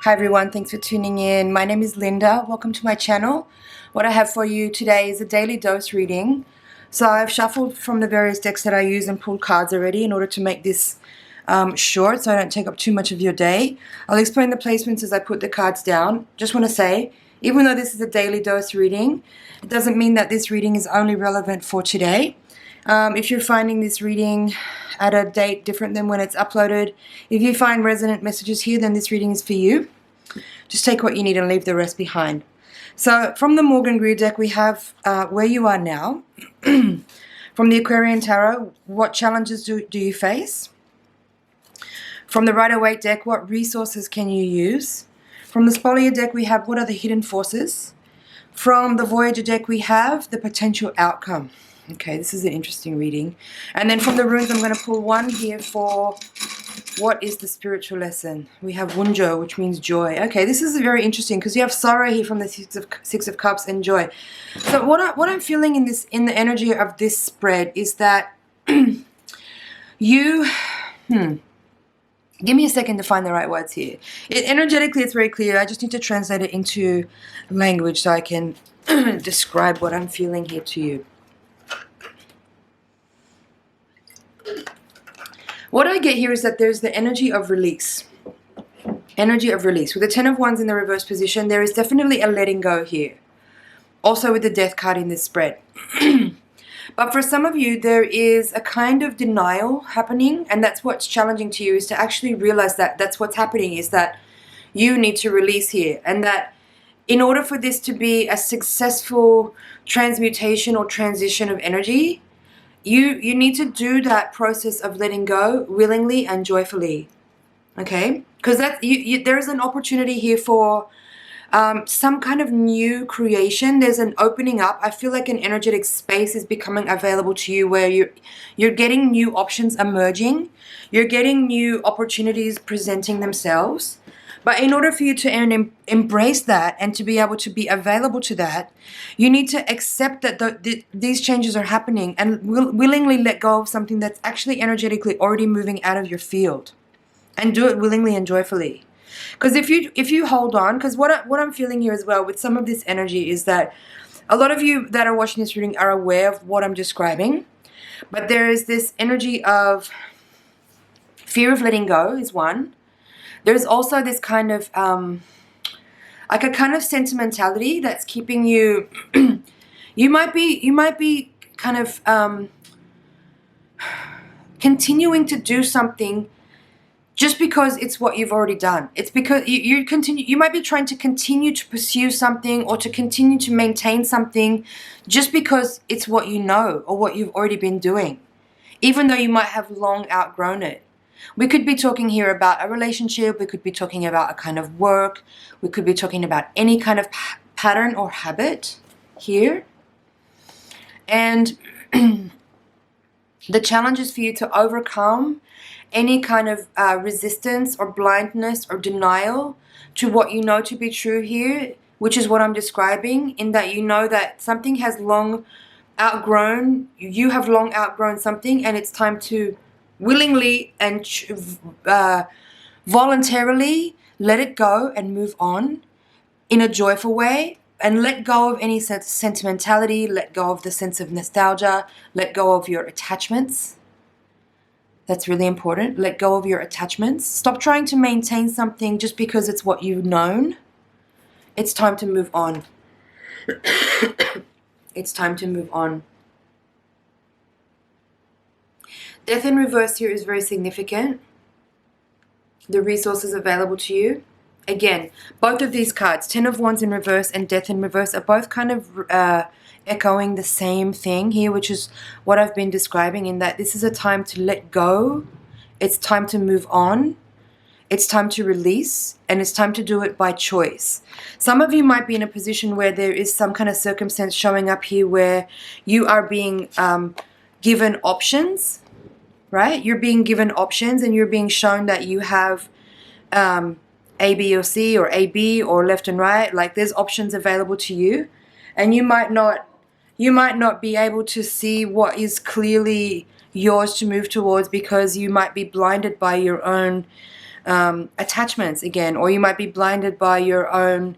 Hi everyone, thanks for tuning in. My name is Linda. Welcome to my channel. What I have for you today is a daily dose reading. So I've shuffled from the various decks that I use and pulled cards already in order to make this short so I don't take up too much of your day. I'll explain the placements as I put the cards down. Just want to say, even though this is a daily dose reading, it doesn't mean that this reading is only relevant for today. If you're finding this reading at a date different than when it's uploaded, if you find resonant messages here, then this reading is for you. Just take what you need and leave the rest behind. So from the Morgan Greer deck, we have where you are now. From the Aquarian Tarot, what challenges do you face? From the Rider-Waite deck, what resources can you use? From the Spolier deck, we have what are the hidden forces? From the Voyager deck, we have the potential outcome. Okay, this is an interesting reading. And then from the runes, I'm going to pull one here for what is the spiritual lesson. We have Wunjo, which means joy. Okay, this is very interesting because you have sorrow here from the Six of Cups and joy. So what I'm feeling in the energy of this spread is that you give me a second to find the right words here. Energetically, it's very clear. I just need to translate it into language so I can describe what I'm feeling here to you. What I get here is that there's the energy of release. Energy of release. With the Ten of Wands in the reverse position, there is definitely a letting go here. Also with the Death card in this spread. But for some of you, there is a kind of denial happening, and that's what's challenging to you, is to actually realize that that's what's happening, is that you need to release here. And that in order for this to be a successful transmutation or transition of energy, you need to do that process of letting go willingly and joyfully, okay? Because there is an opportunity here for some kind of new creation. There's an opening up. I feel like an energetic space is becoming available to you where you're getting new options emerging. You're getting new opportunities presenting themselves. But in order for you to embrace that and to be able to be available to that, you need to accept that these changes are happening and willingly let go of something that's actually energetically already moving out of your field. And do it willingly and joyfully. Because if you hold on, because what I'm feeling here as well with some of this energy is that a lot of you that are watching this reading are aware of what I'm describing. But there is this energy of fear of letting go is one. There's also this kind of, like a kind of sentimentality that's keeping you, you might be kind of continuing to do something just because it's what you've already done. It's because you might be trying to continue to pursue something or to continue to maintain something just because it's what you know or what you've already been doing, even though you might have long outgrown it. We could be talking here about a relationship. We could be talking about a kind of work. We could be talking about any kind of pattern or habit here. And the challenge is for you to overcome any kind of resistance or blindness or denial to what you know to be true here, which is what I'm describing, in that you know that something has long outgrown, you have long outgrown something, and it's time to willingly and voluntarily let it go and move on in a joyful way, and let go of any sense of sentimentality, let go of the sense of nostalgia, let go of your attachments. That's really important. Let go of your attachments. Stop trying to maintain something just because it's what you've known. It's time to move on. It's time to move on. Death in reverse here is very significant. The resources available to you. Again, both of these cards, Ten of Wands in reverse and Death in reverse, are both kind of echoing the same thing here, which is what I've been describing, in that this is a time to let go. It's time to move on. It's time to release, and it's time to do it by choice. Some of you might be in a position where there is some kind of circumstance showing up here where you are being given options. Right? You're being given options and you're being shown that you have A, B, or C, or A, B, or left and right. Like there's options available to you, and you might not be able to see what is clearly yours to move towards because you might be blinded by your own attachments again, or you might be blinded by your own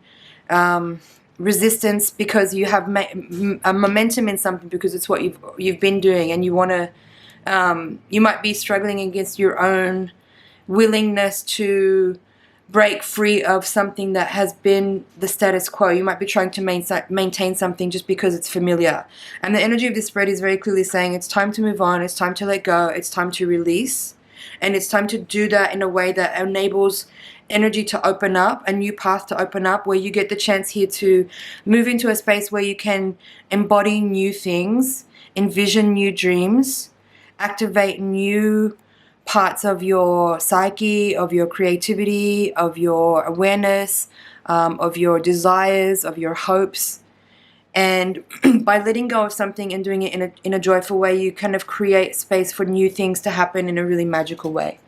resistance because you have a momentum in something because it's what you've been doing, and you want to you might be struggling against your own willingness to break free of something that has been the status quo. You might be trying to maintain something just because it's familiar. And the energy of this spread is very clearly saying it's time to move on, it's time to let go, it's time to release, and it's time to do that in a way that enables energy to open up, a new path to open up, where you get the chance here to move into a space where you can embody new things, envision new dreams, activate new parts of your psyche, of your creativity, of your awareness, of your desires, of your hopes. And by letting go of something and doing it in a joyful way, you kind of create space for new things to happen in a really magical way.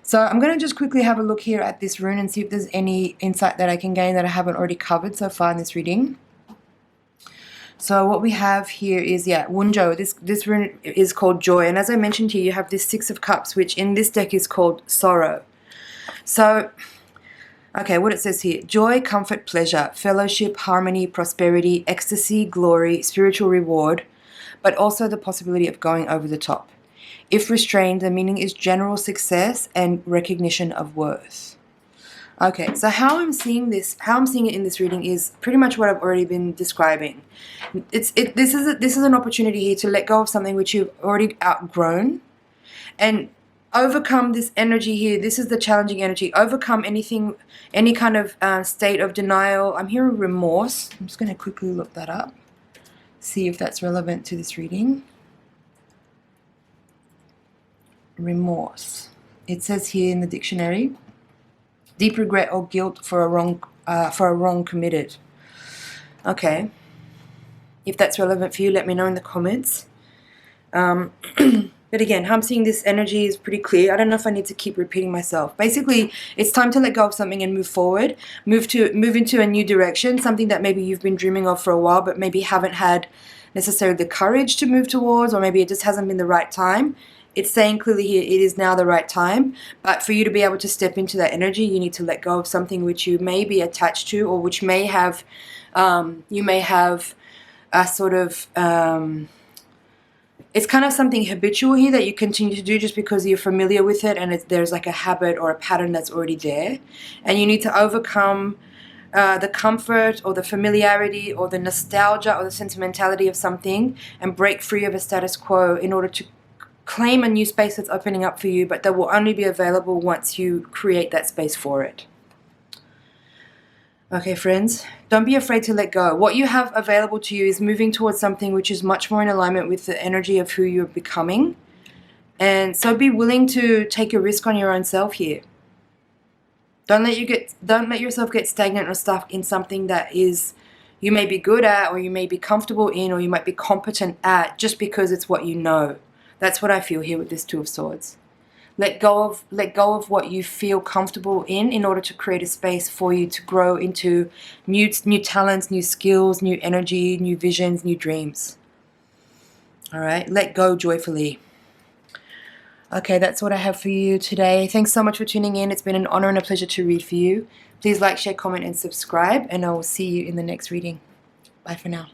So I'm going to just quickly have a look here at this rune and see if there's any insight that I can gain that I haven't already covered so far in this reading. So what we have here is, Wunjo. This rune is called Joy. And as I mentioned here, you have this Six of Cups, which in this deck is called Sorrow. So, okay, what it says here. Joy, comfort, pleasure, fellowship, harmony, prosperity, ecstasy, glory, spiritual reward, but also the possibility of going over the top. If restrained, the meaning is general success and recognition of worth. Okay, so how I'm seeing it in this reading is pretty much what I've already been describing. This is an opportunity here to let go of something which you've already outgrown and overcome this energy here. This is the challenging energy. Overcome any kind of state of denial. I'm hearing remorse. I'm just going to quickly look that up, see if that's relevant to this reading. Remorse. It says here in the dictionary, deep regret or guilt for a wrong committed. Okay. If that's relevant for you, let me know in the comments. But again, how I'm seeing this energy is pretty clear. I don't know if I need to keep repeating myself. Basically, it's time to let go of something and move forward. Move into a new direction, something that maybe you've been dreaming of for a while, but maybe haven't had necessarily the courage to move towards, or maybe it just hasn't been the right time. It's saying clearly here, it is now the right time. But for you to be able to step into that energy, you need to let go of something which you may be attached to, or which may have, you may have a sort of, it's kind of something habitual here that you continue to do just because you're familiar with it, and there's like a habit or a pattern that's already there. And you need to overcome the comfort or the familiarity or the nostalgia or the sentimentality of something and break free of a status quo in order to claim a new space that's opening up for you, but that will only be available once you create that space for it. Okay, friends, don't be afraid to let go. What you have available to you is moving towards something which is much more in alignment with the energy of who you're becoming. And so be willing to take a risk on your own self here. Don't let yourself get stagnant or stuck in something that is you may be good at, or you may be comfortable in, or you might be competent at, just because it's what you know. That's what I feel here with this Two of Swords. Let go of what you feel comfortable in order to create a space for you to grow into new talents, new skills, new energy, new visions, new dreams. All right, let go joyfully. Okay, that's what I have for you today. Thanks so much for tuning in. It's been an honor and a pleasure to read for you. Please like, share, comment, and subscribe, and I will see you in the next reading. Bye for now.